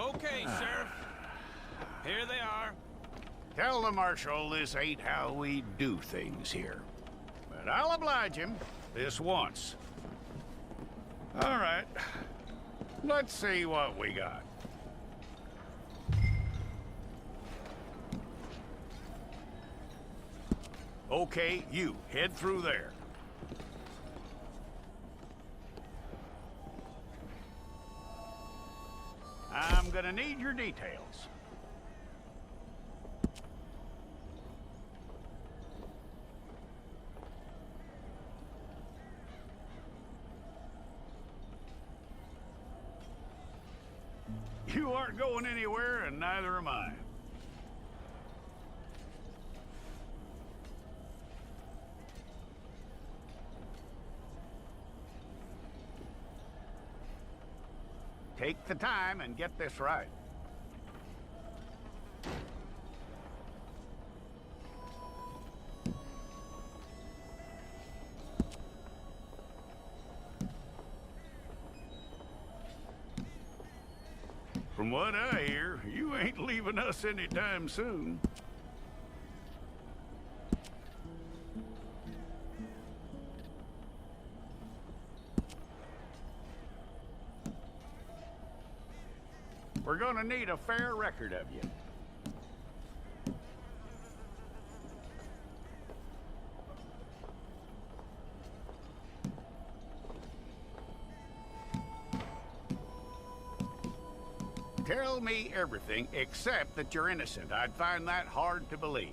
Okay, Sheriff. Here they are. Tell the Marshal this ain't how we do things here. But I'll oblige him this once. All right. Let's see what we got. Okay, you head through there. I'm gonna need your details. You aren't going anywhere, and neither am I. Take the time and get this right. From what I hear, you ain't leaving us anytime soon. We're gonna need a fair record of you. Tell me everything except that you're innocent. I'd find that hard to believe.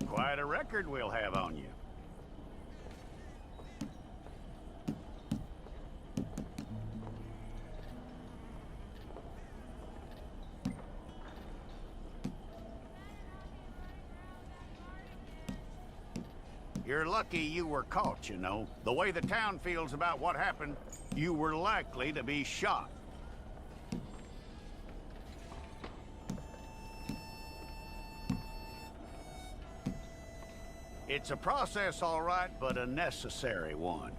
Quite a record we'll have on you. You're lucky you were caught, you know. The way the town feels about what happened, you were likely to be shot. It's a process, all right, but a necessary one.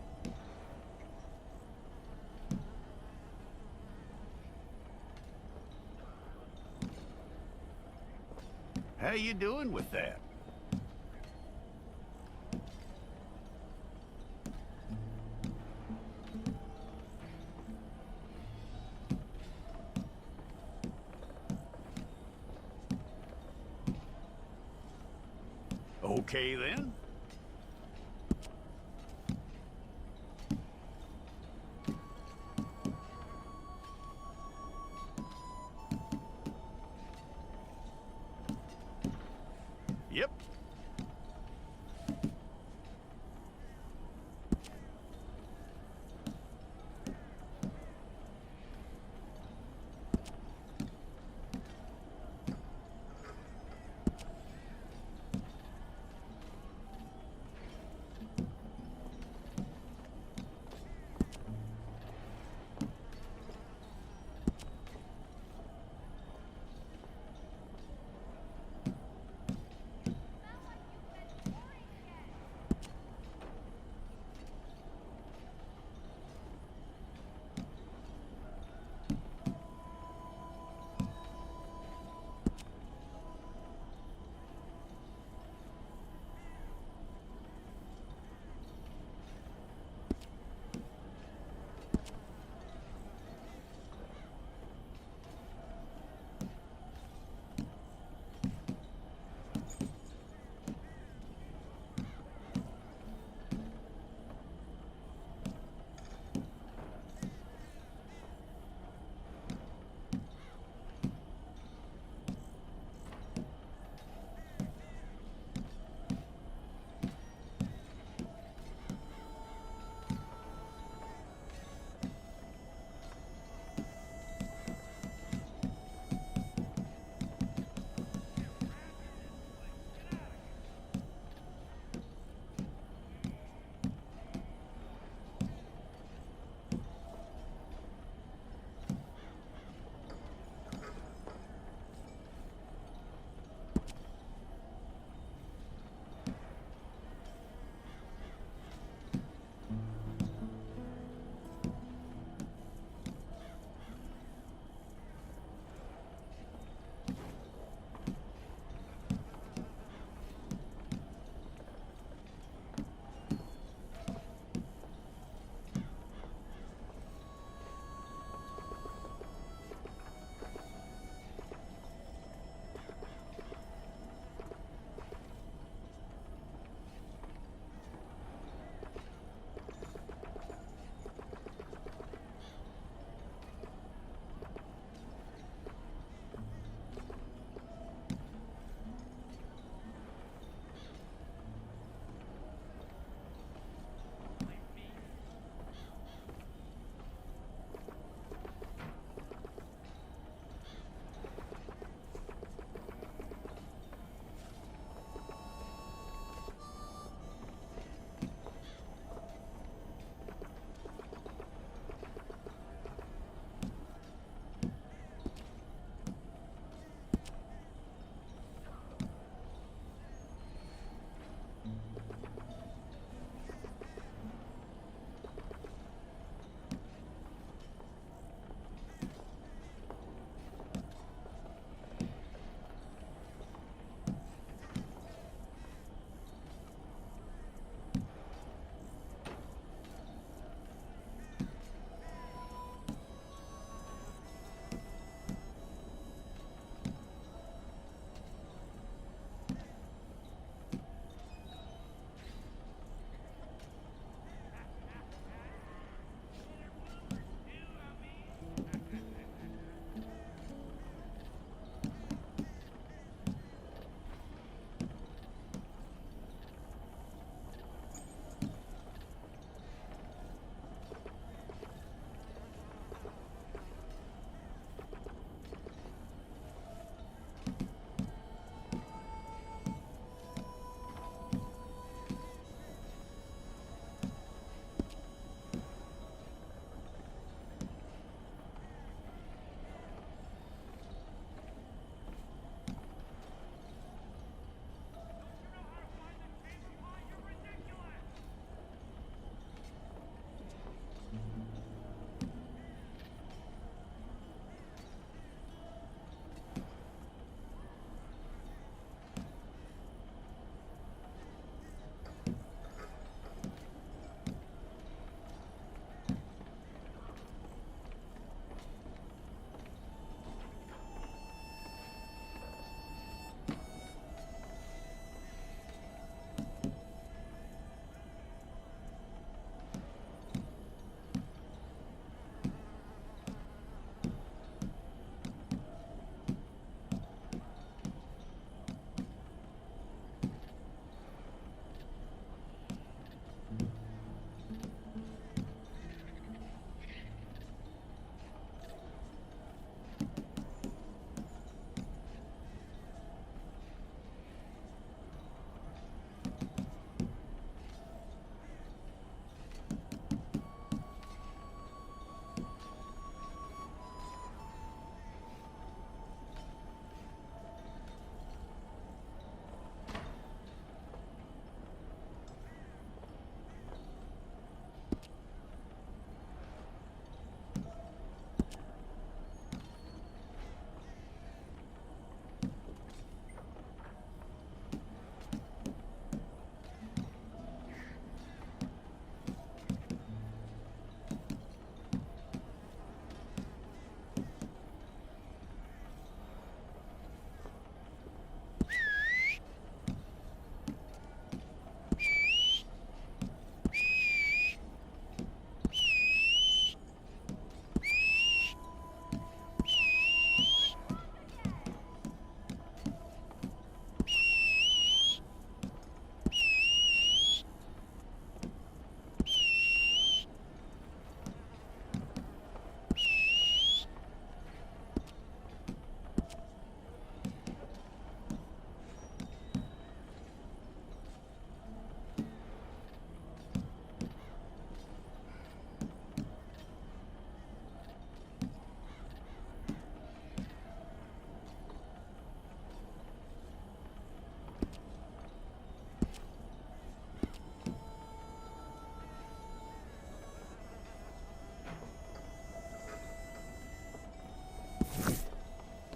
How you doing with that? Okay, then. Yep.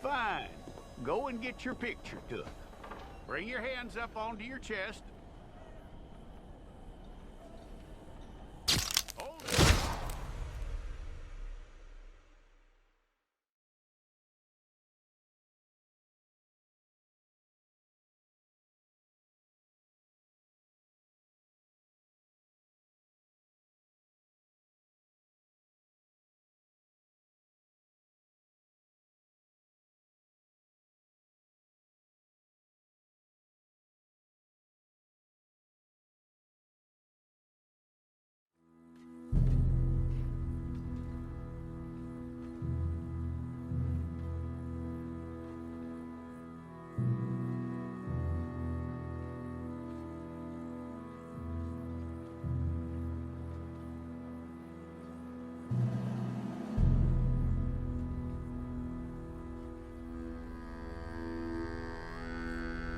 Fine. Go and get your picture took. Bring your hands up onto your chest. Hold it.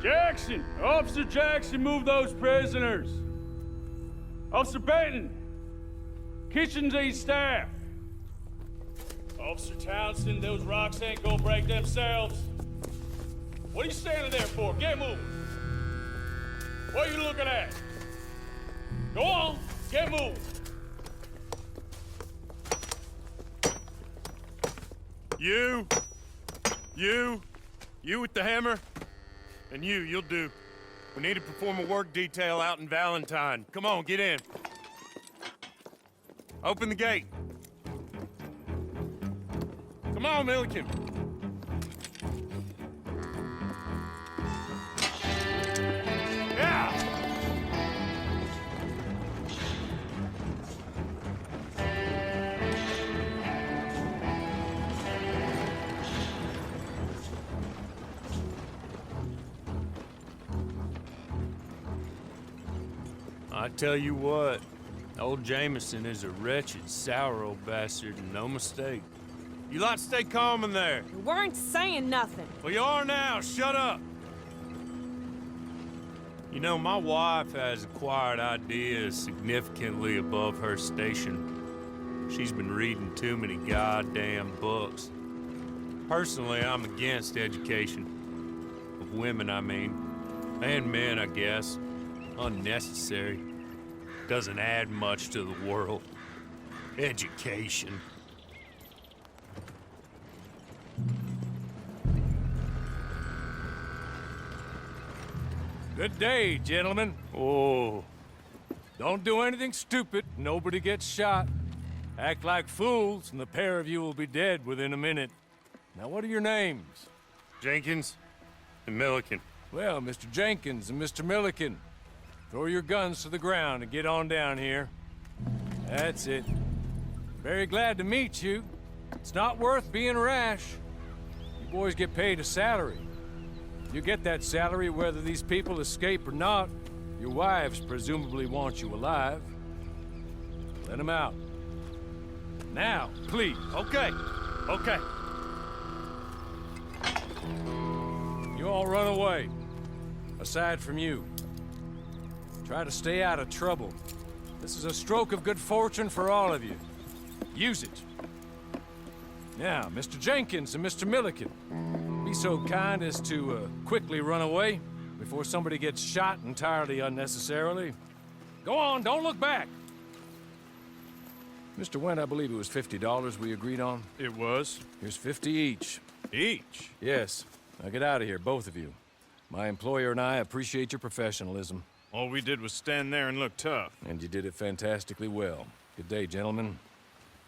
Jackson! Officer Jackson, move those prisoners! Officer Benton! Kitchens aid staff! Officer Townsend, those rocks ain't gonna break themselves. What are you standing there for? Get moving! What are you looking at? Go on, get moving! You with the hammer? And you'll do. We need to perform a work detail out in Valentine. Come on, get in. Open the gate. Come on, Milliken. Yeah! I tell you what, old Jameson is a wretched, sour old bastard, and no mistake. You lot stay calm in there. We weren't saying nothing. Well, you are now. Shut up. You know, my wife has acquired ideas significantly above her station. She's been reading too many goddamn books. Personally, I'm against education. Of women, I mean. And men, I guess. Unnecessary. Doesn't add much to the world. Education. Good day, gentlemen. Oh, Don't do anything stupid. Nobody gets shot. Act like fools, and the pair of you will be dead within a minute. Now, what are your names? Jenkins and Milliken. Well, Mr. Jenkins and Mr. Milliken, throw your guns to the ground and get on down here. That's it. Very glad to meet you. It's not worth being rash. You boys get paid a salary. You get that salary whether these people escape or not. Your wives presumably want you alive. Let them out. Now, please. Okay. You all run away. Aside from you. Try to stay out of trouble. This is a stroke of good fortune for all of you. Use it. Now, Mr. Jenkins and Mr. Milliken, be so kind as to quickly run away before somebody gets shot entirely unnecessarily. Go on, don't look back. Mr. Wendt, I believe it was $50 we agreed on. It was. Here's 50 each. Each? Yes. Now get out of here, both of you. My employer and I appreciate your professionalism. All we did was stand there and look tough. And you did it fantastically well. Good day, gentlemen.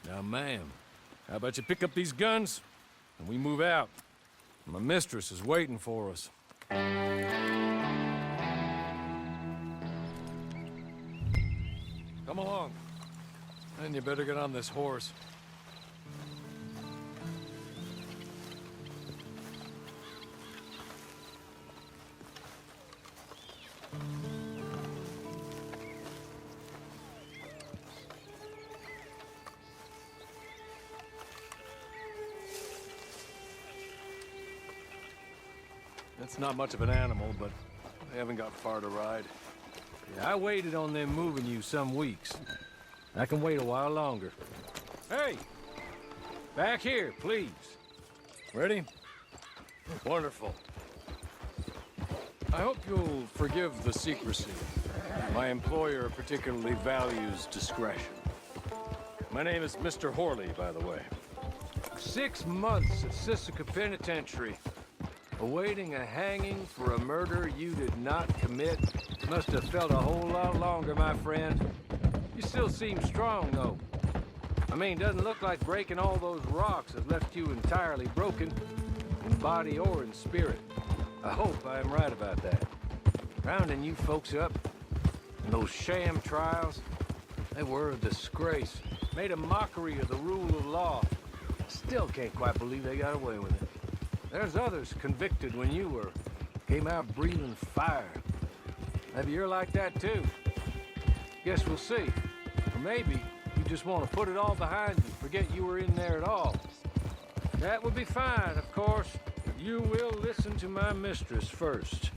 Now, ma'am, how about you pick up these guns and we move out? My mistress is waiting for us. Come along. And you better get on this horse. That's not much of an animal, but they haven't got far to ride. Yeah, I waited on them moving you some weeks. I can wait a while longer. Hey! Back here, please. Ready? Wonderful. I hope you'll forgive the secrecy. My employer particularly values discretion. My name is Mr. Horley, by the way. 6 months at Sisika Penitentiary, awaiting a hanging for a murder you did not commit. Must have felt a whole lot longer, my friend. You still seem strong, though. I mean, doesn't look like breaking all those rocks has left you entirely broken, in body or in spirit. I hope I am right about that. Rounding you folks up, and those sham trials, they were a disgrace. Made a mockery of the rule of law. Still can't quite believe they got away with it. There's others convicted when you were. Came out breathing fire. Maybe you're like that too. Guess we'll see. Or maybe you just want to put it all behind you, forget you were in there at all. That would be fine, of course. You will listen to my mistress first.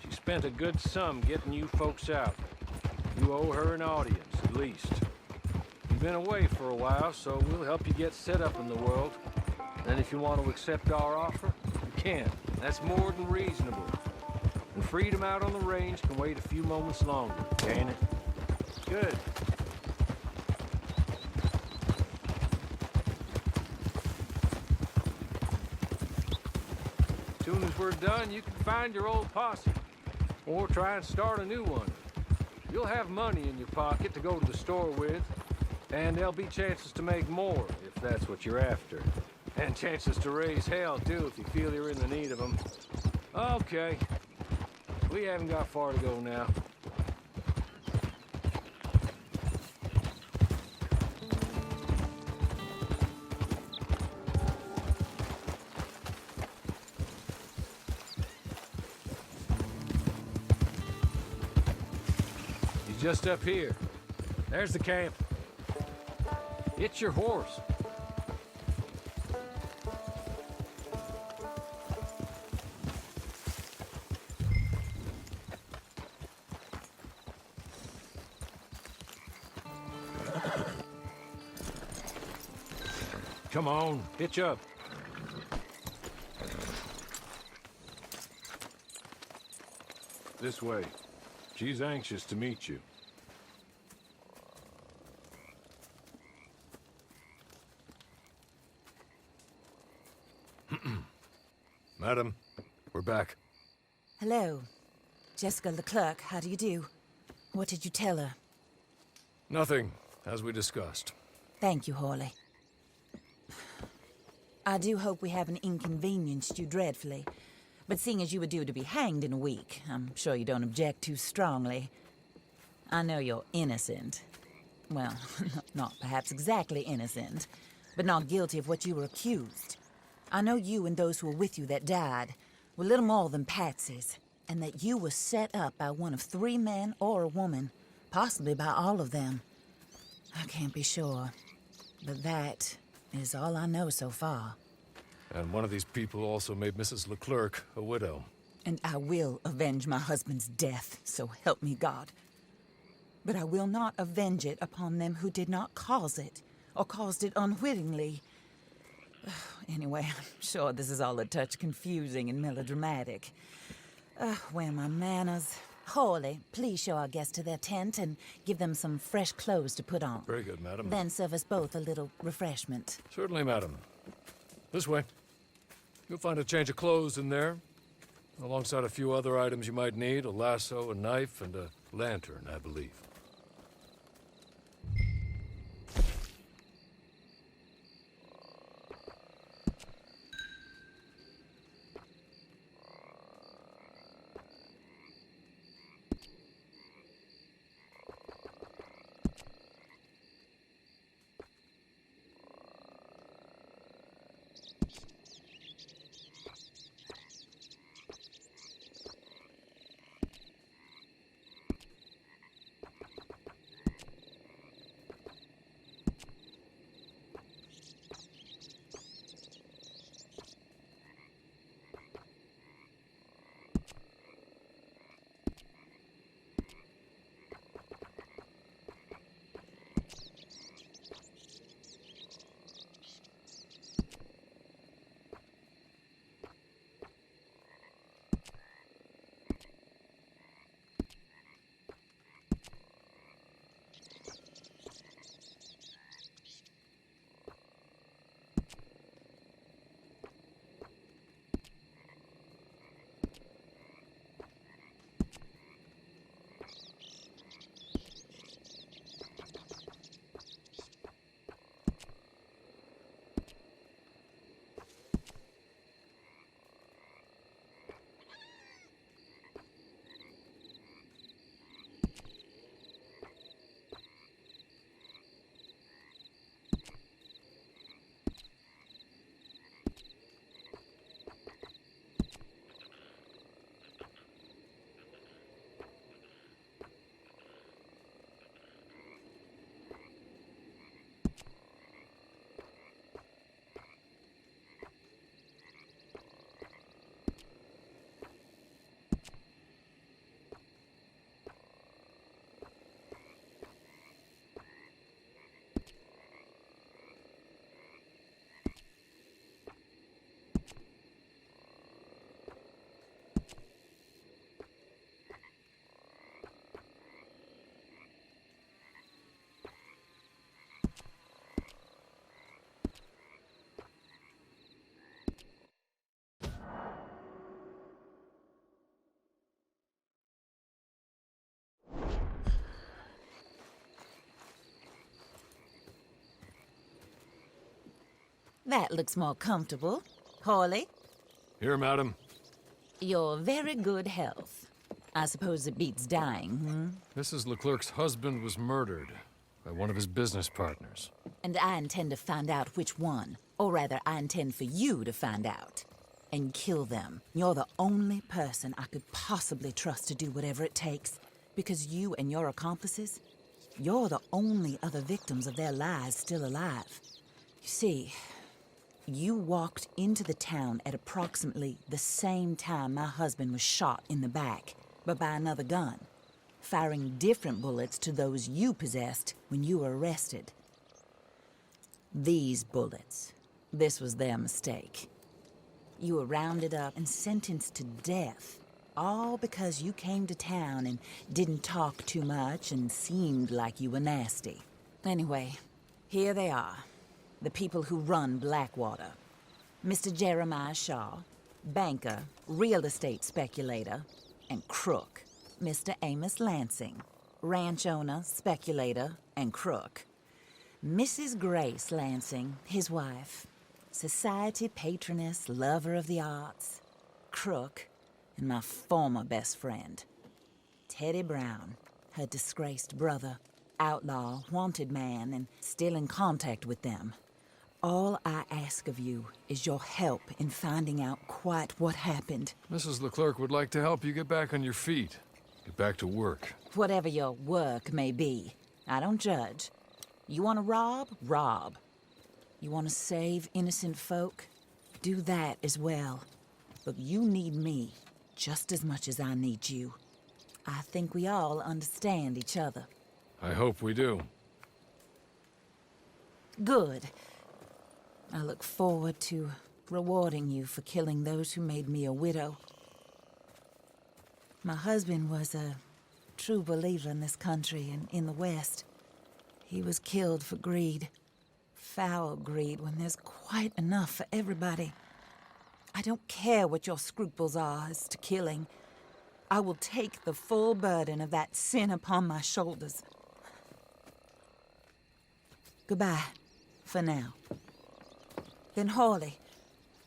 She spent a good sum getting you folks out. You owe her an audience, at least. You've been away for a while, so we'll help you get set up in the world. And if you want to accept our offer, you can. That's more than reasonable. And freedom out on the range can wait a few moments longer, can't it? Good. As soon as we're done, you can find your old posse. Or try and start a new one. You'll have money in your pocket to go to the store with. And there'll be chances to make more, if that's what you're after. And chances to raise hell, too, if you feel you're in the need of them. Okay. We haven't got far to go now. He's just up here. There's the camp. It's your horse. Come on, hitch up. This way. She's anxious to meet you. Madam, we're back. Hello. Jessica Leclerc, how do you do? What did you tell her? Nothing, as we discussed. Thank you, Horley. I do hope we haven't inconvenienced you dreadfully. But seeing as you were due to be hanged in a week, I'm sure you don't object too strongly. I know you're innocent. Well, not perhaps exactly innocent, but not guilty of what you were accused. I know you and those who were with you that died were little more than patsies, and that you were set up by one of 3 men or a woman, possibly by all of them. I can't be sure, but that is all I know so far. And one of these people also made Mrs. Leclerc a widow. And I will avenge my husband's death, so help me God. But I will not avenge it upon them who did not cause it, or caused it unwittingly. Anyway, I'm sure this is all a touch confusing and melodramatic. Where are my manners? Horley, please show our guests to their tent and give them some fresh clothes to put on. Very good, madam. Then serve us both a little refreshment. Certainly, madam. This way. You'll find a change of clothes in there, alongside a few other items you might need, a lasso, a knife, and a lantern, I believe. that looks more comfortable. Hawley, Here, madam. your very good health. I suppose it beats dying, Mrs. Leclerc's husband was murdered by one of his business partners. And I intend to find out which one. Or rather, I intend for you to find out. And kill them. You're the only person I could possibly trust to do whatever it takes. Because you and your accomplices, you're the only other victims of their lies still alive. You see, you walked into the town at approximately the same time my husband was shot in the back, but by another gun, firing different bullets to those you possessed when you were arrested. These bullets, this was their mistake. You were rounded up and sentenced to death, all because you came to town and didn't talk too much and seemed like you were nasty. Anyway, here they are, the people who run Blackwater. Mr. Jeremiah Shaw, banker, real estate speculator, and crook. Mr. Amos Lansing, ranch owner, speculator, and crook. Mrs. Grace Lansing, his wife, society patroness, lover of the arts, crook, and my former best friend. Teddy Brown, her disgraced brother, outlaw, wanted man, and still in contact with them. All I ask of you is your help in finding out quite what happened. Mrs. Leclerc would like to help you get back on your feet. Get back to work. Whatever your work may be, I don't judge. You want to rob? Rob. You want to save innocent folk? Do that as well. But you need me just as much as I need you. I think we all understand each other. I hope we do. Good. I look forward to rewarding you for killing those who made me a widow. My husband was a true believer in this country and in the West. He was killed for greed. Foul greed when there's quite enough for everybody. I don't care what your scruples are as to killing. I will take the full burden of that sin upon my shoulders. Goodbye, for now. Then Hawley,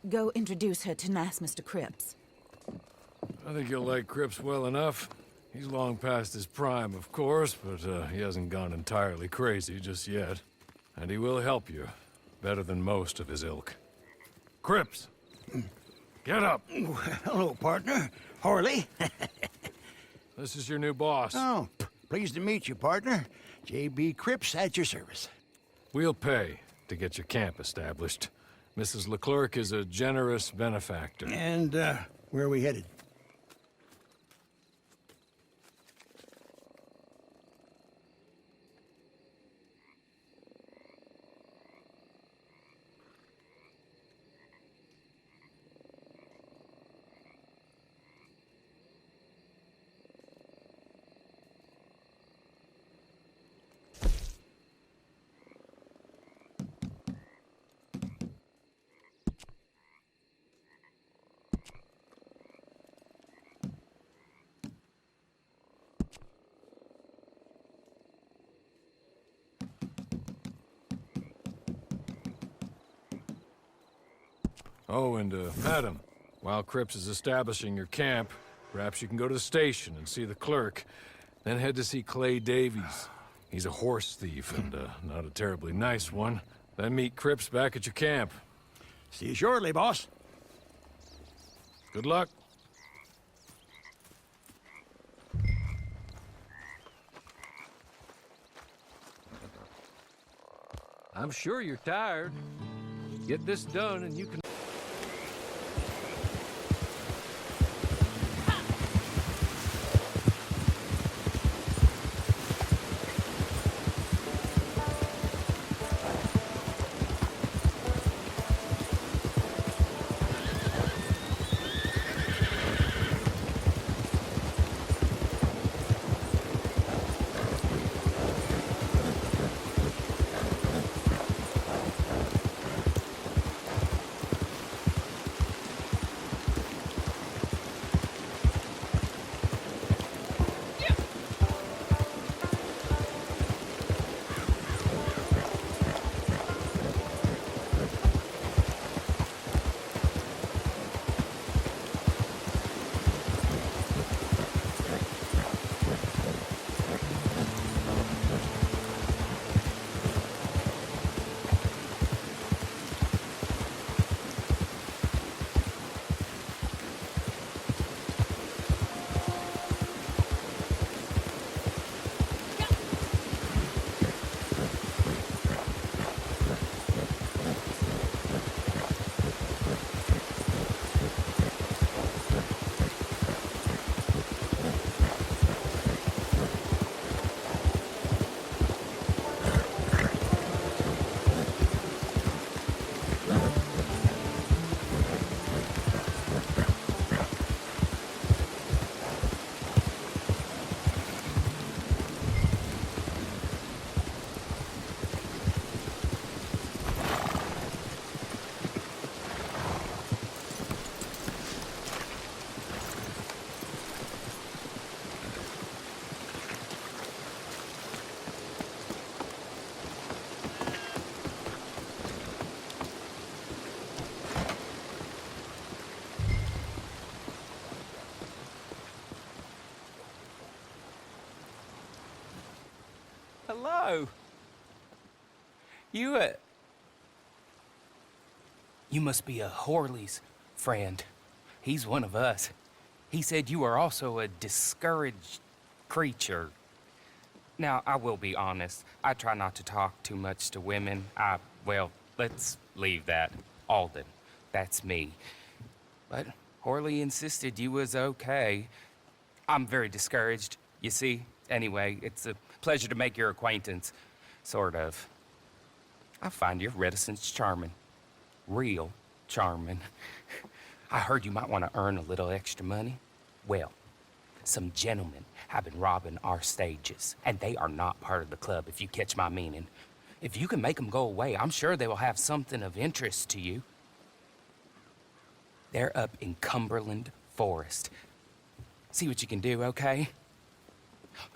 go introduce her to nice Mr. Cripps. I think you'll like Cripps well enough. He's long past his prime, of course, but he hasn't gone entirely crazy just yet. And he will help you, better than most of his ilk. Cripps! Get up! Hello, partner. Harley. This is your new boss. Oh, pleased to meet you, partner. J.B. Cripps at your service. We'll pay to get your camp established. Mrs. Leclerc is a generous benefactor. And, where are we headed? Oh, and, madam, while Cripps is establishing your camp, perhaps you can go to the station and see the clerk, then head to see Clay Davies. He's a horse thief, and, not a terribly nice one. Then meet Cripps back at your camp. See you shortly, boss. Good luck. I'm sure you're tired. Get this done and you can... Hello. You must be a Horley's friend. He's one of us. He said you are also a discouraged creature. Now, I will be honest. I try not to talk too much to women. Well, let's leave that. Alden. That's me. But Horley insisted you was okay. I'm very discouraged, you see. Anyway, it's a pleasure to make your acquaintance. Sort of. I find your reticence charming. Real charming. I heard you might want to earn a little extra money. Well, some gentlemen have been robbing our stages, and they are not part of the club, if you catch my meaning. If you can make them go away, I'm sure they will have something of interest to you. They're up in Cumberland Forest. See what you can do, okay?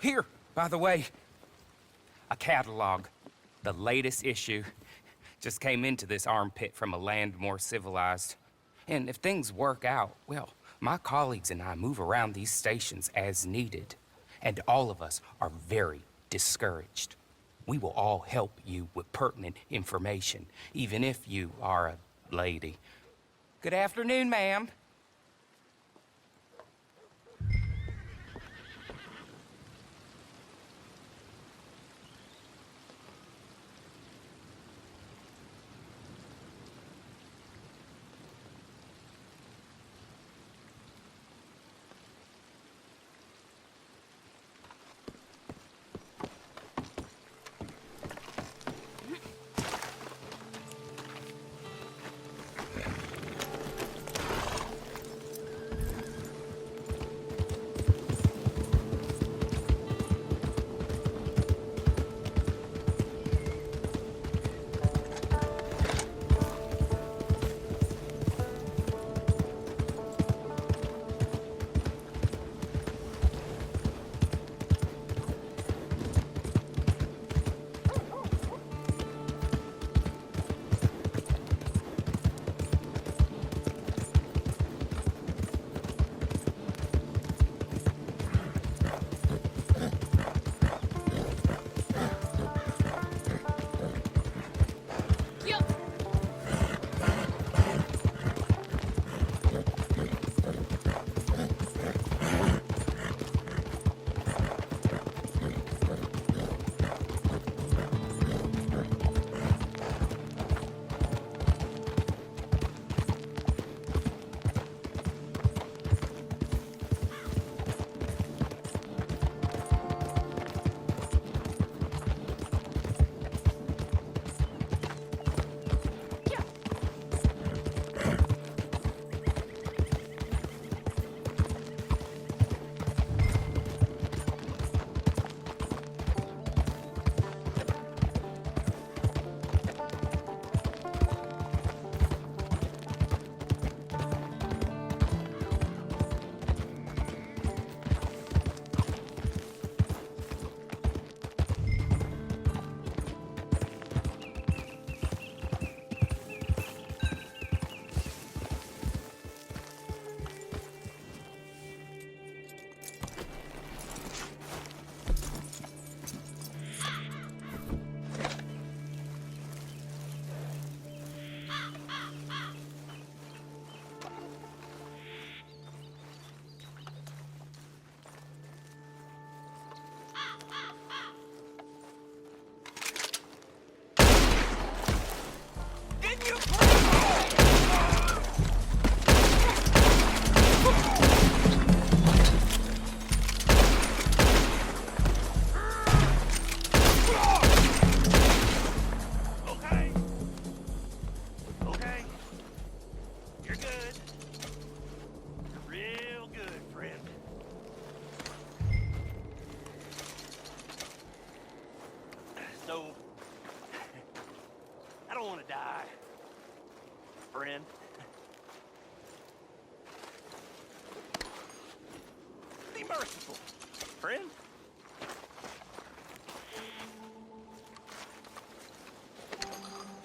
Here, by the way, a catalog. The latest issue. Just came into this armpit from a land more civilized. And if things work out, well, my colleagues and I move around these stations as needed. And all of us are very discouraged. We will all help you with pertinent information, even if you are a lady. Good afternoon, ma'am. friend. Be merciful, friend.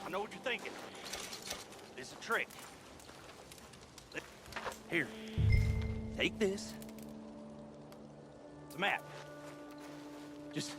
I know what you're thinking. It's a trick. Here, take this. It's a map. Just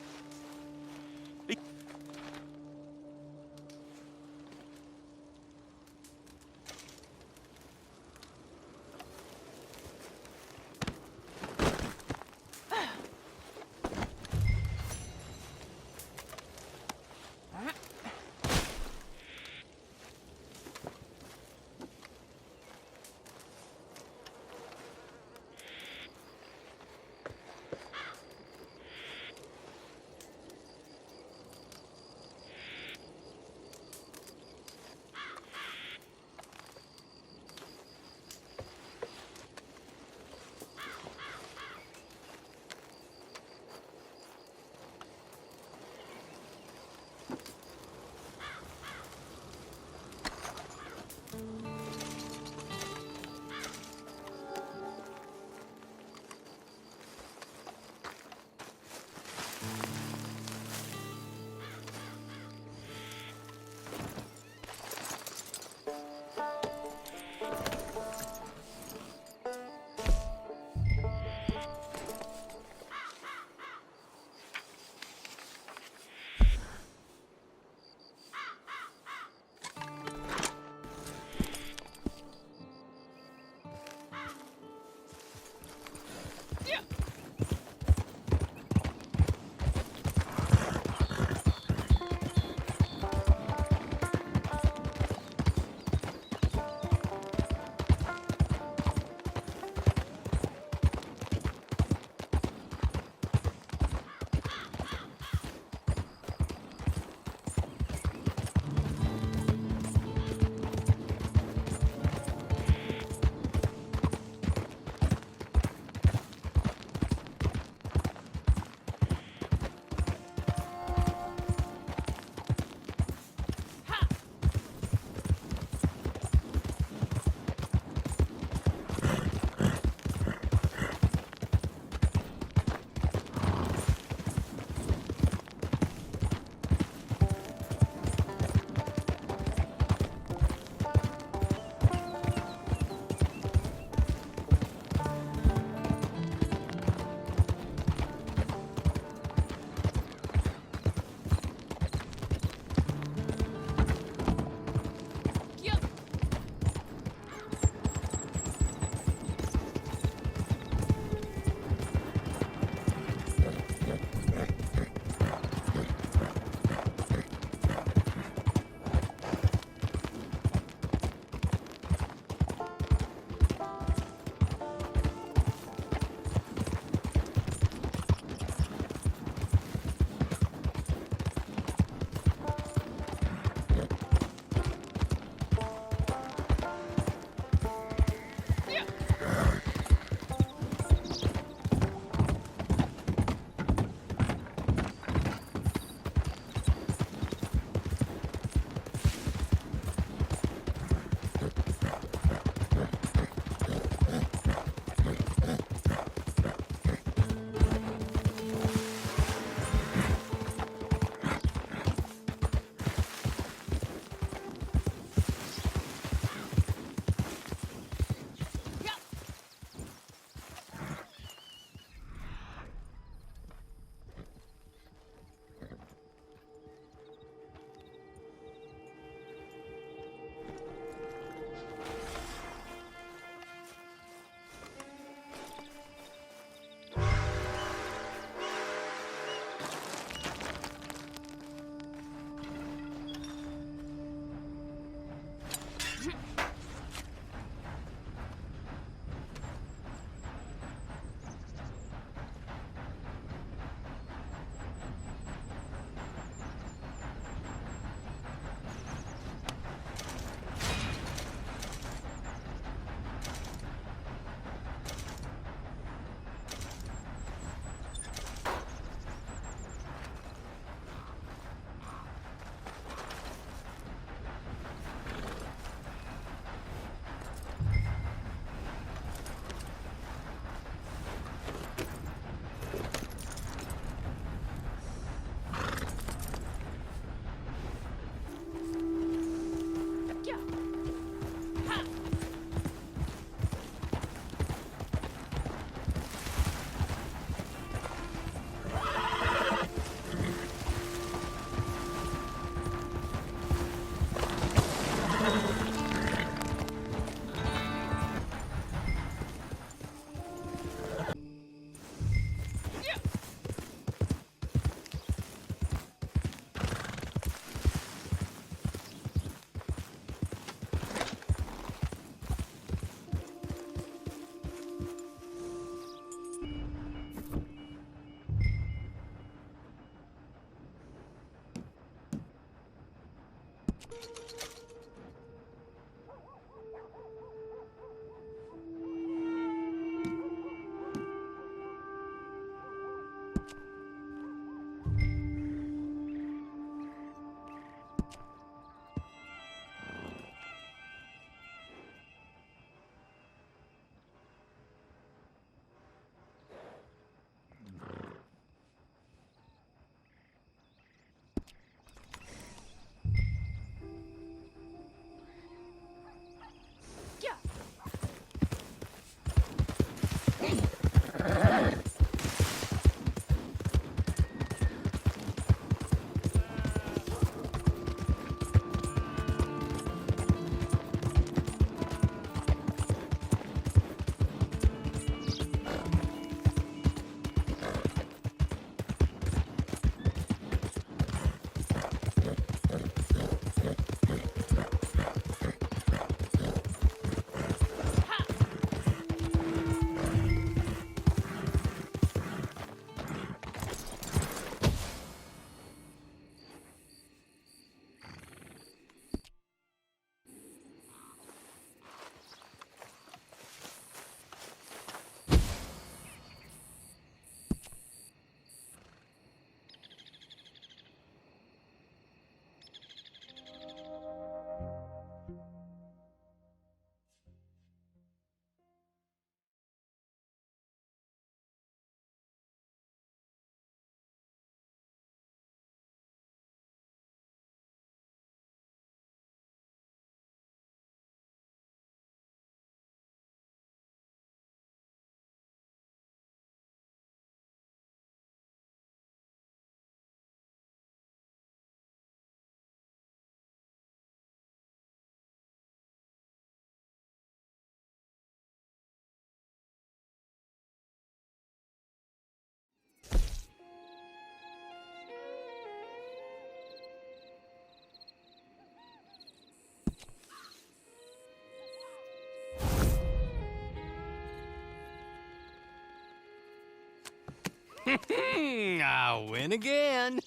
I win again.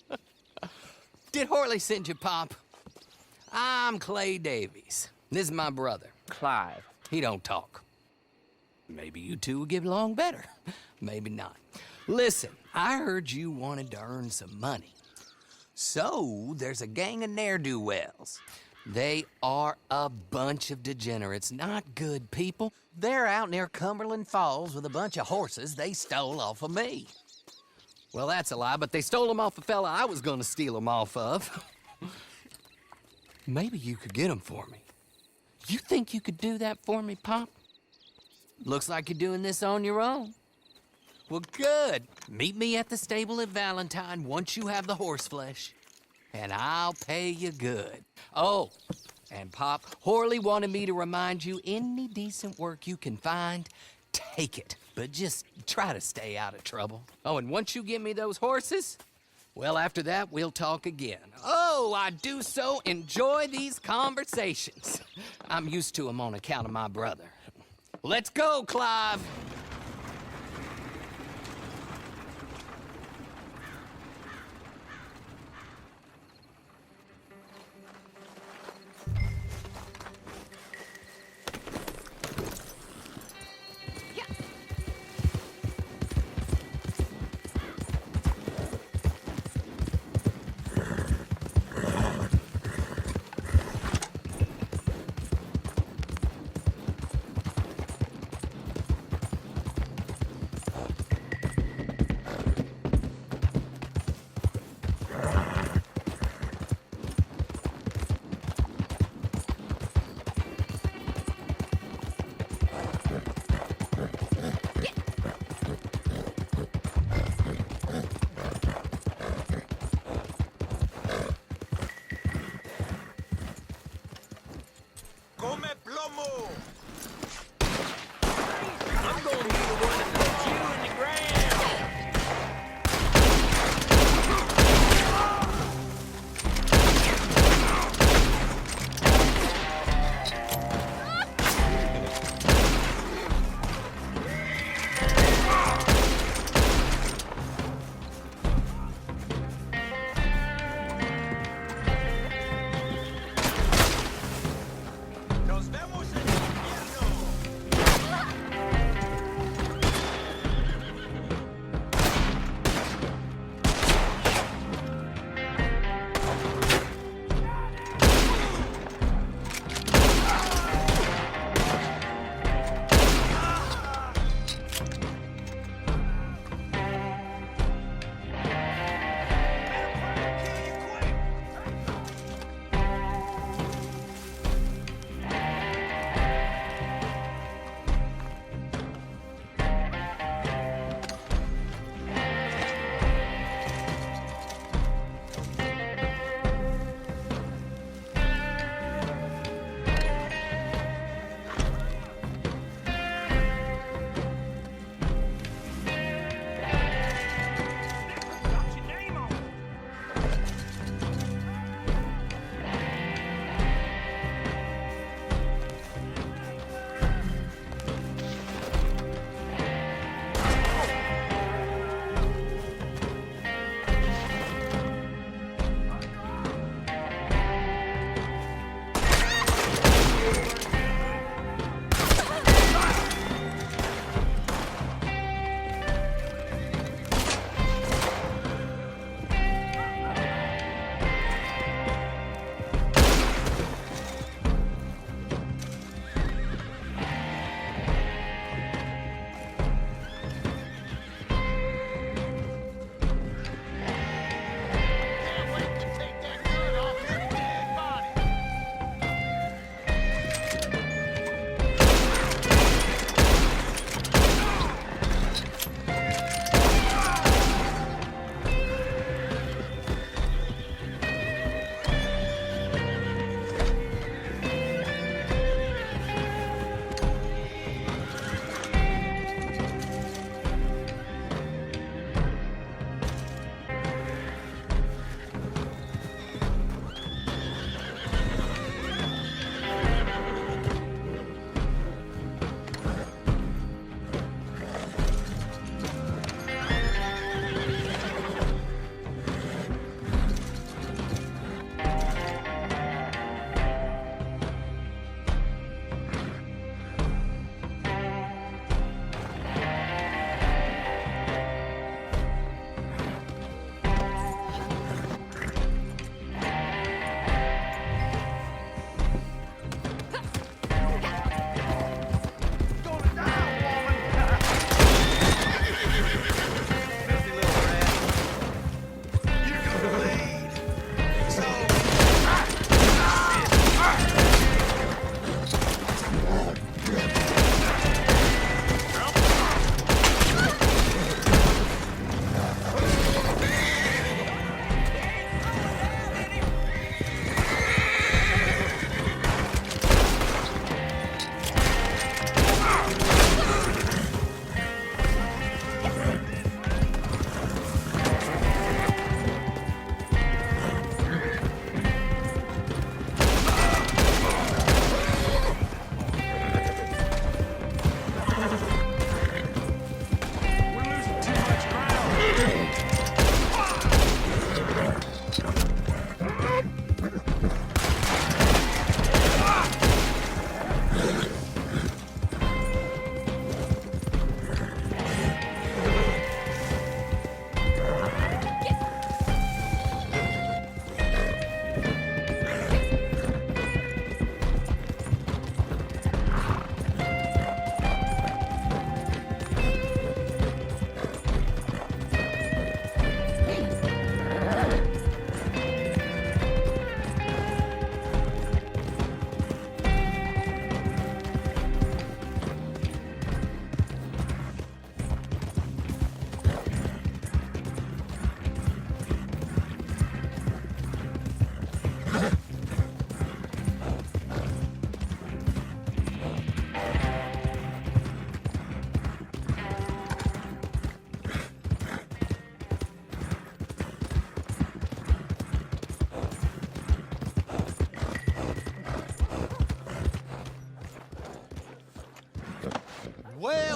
Did Horley send you, Pop? I'm Clay Davies. This is my brother, Clive. He don't talk. Maybe you two will get along better. Maybe not. Listen, I heard you wanted to earn some money. So, there's a gang of ne'er-do-wells. They are a bunch of degenerates, not good people. They're out near Cumberland Falls with a bunch of horses they stole off of me. Well, that's a lie, but they stole them off a fella I was gonna steal them off of. Maybe you could get them for me. You think you could do that for me, Pop? Looks like you're doing this on your own. Well, good. Meet me at the stable at Valentine once you have the horse flesh, and I'll pay you good. Oh, and Pop, Horley wanted me to remind you, any decent work you can find, take it. But just try to stay out of trouble. Oh, and once you give me those horses, well, after that, we'll talk again. Oh, I do so enjoy these conversations. I'm used to them on account of my brother. Let's go, Clive.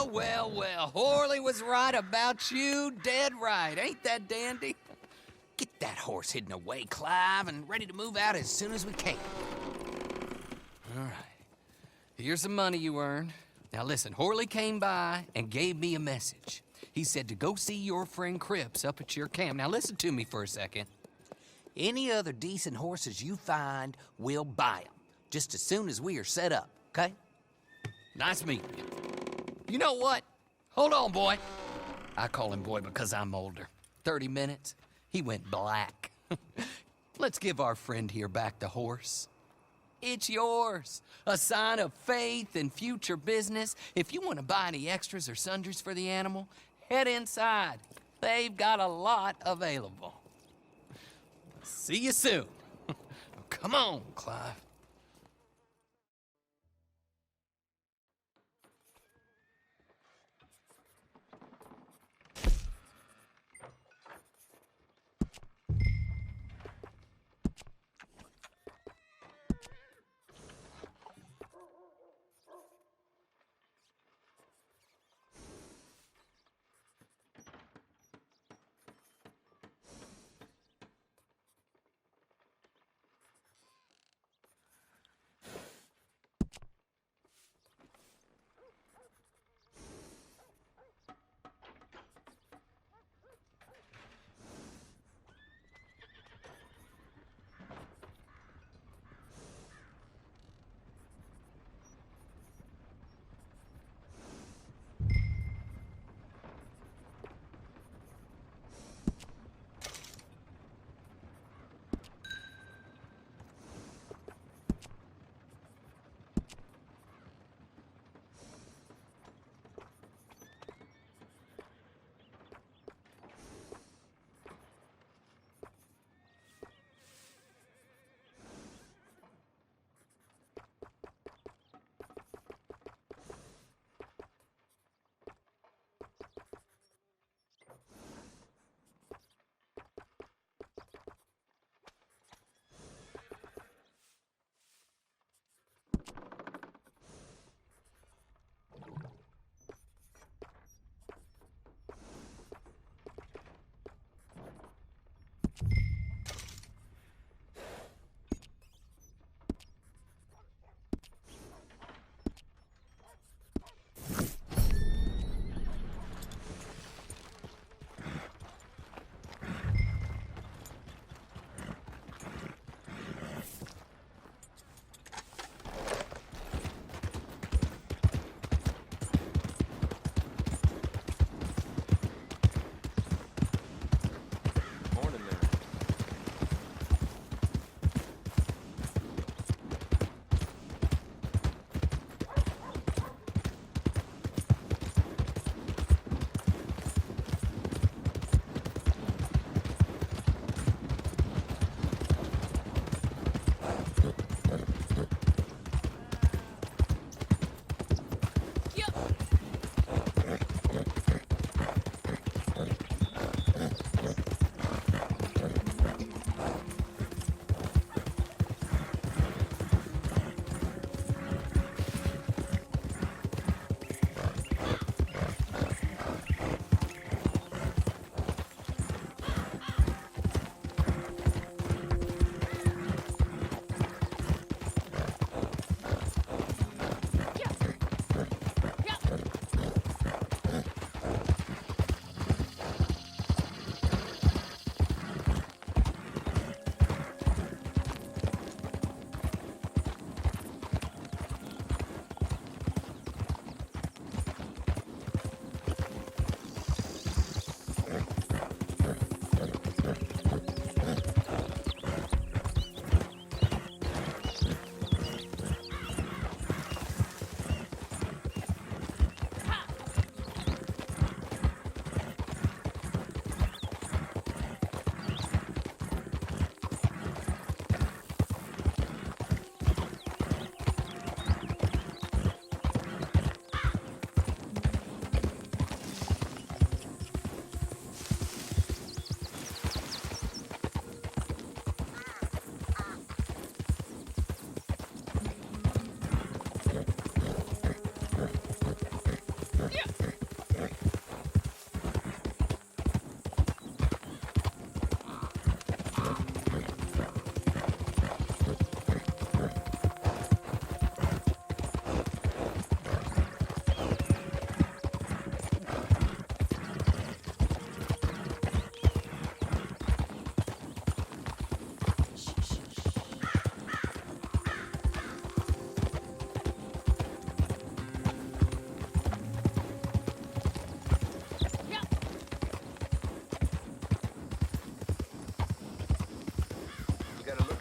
Well, well, well. Horley was right about you. Dead right. Ain't that dandy? Get that horse hidden away, Clive, and ready to move out as soon as we can. All right. Here's the money you earned. Now listen, Horley came by and gave me a message. He said to go see your friend Cripps up at your camp. Now listen to me for a second. Any other decent horses you find, we'll buy them. Just as soon as we are set up, okay? Nice meeting you. You know what? Hold on, boy. I call him boy because I'm older. 30 minutes, he went black. Let's give our friend here back the horse. It's yours. A sign of faith and future business. If you want to buy any extras or sundries for the animal, head inside. They've got a lot available. See you soon. Come on, Clive.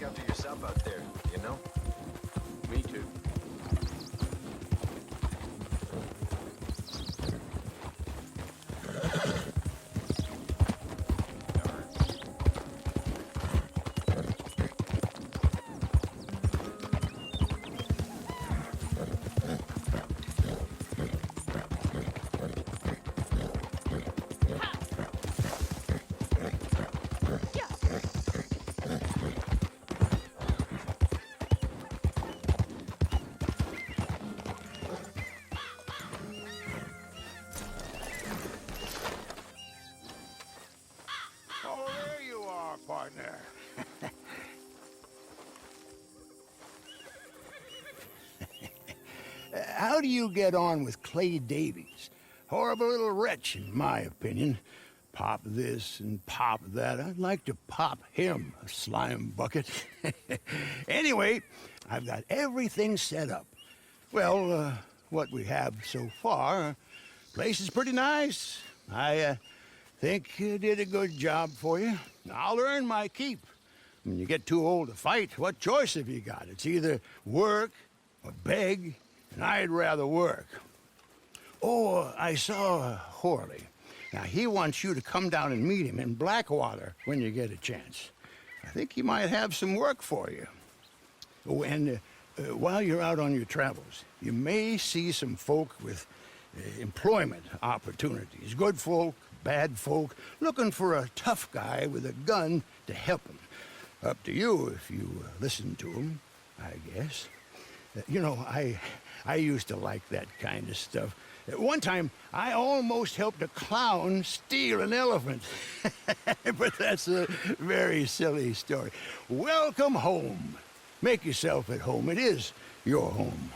after yourself out there, you know? Me too. Oh, there you are, partner. How do you get on with Clay Davies? Horrible little wretch, in my opinion. Pop this and pop that. I'd like to pop him, a slime bucket. Anyway, I've got everything set up. Well, what we have so far, place is pretty nice. I think you did a good job for you. I'll earn my keep. When you get too old to fight, what choice have you got? It's either work or beg, and I'd rather work. Oh, I saw Horley. Now, he wants you to come down and meet him in Blackwater when you get a chance. I think he might have some work for you. Oh, and while you're out on your travels, you may see some folk with employment opportunities. Good folk, bad folk, looking for a tough guy with a gun to help them. Up to you if you listen to them, I guess. You know, I used to like that kind of stuff. One time, I almost helped a clown steal an elephant. But that's a very silly story. Welcome home. Make yourself at home. It is your home.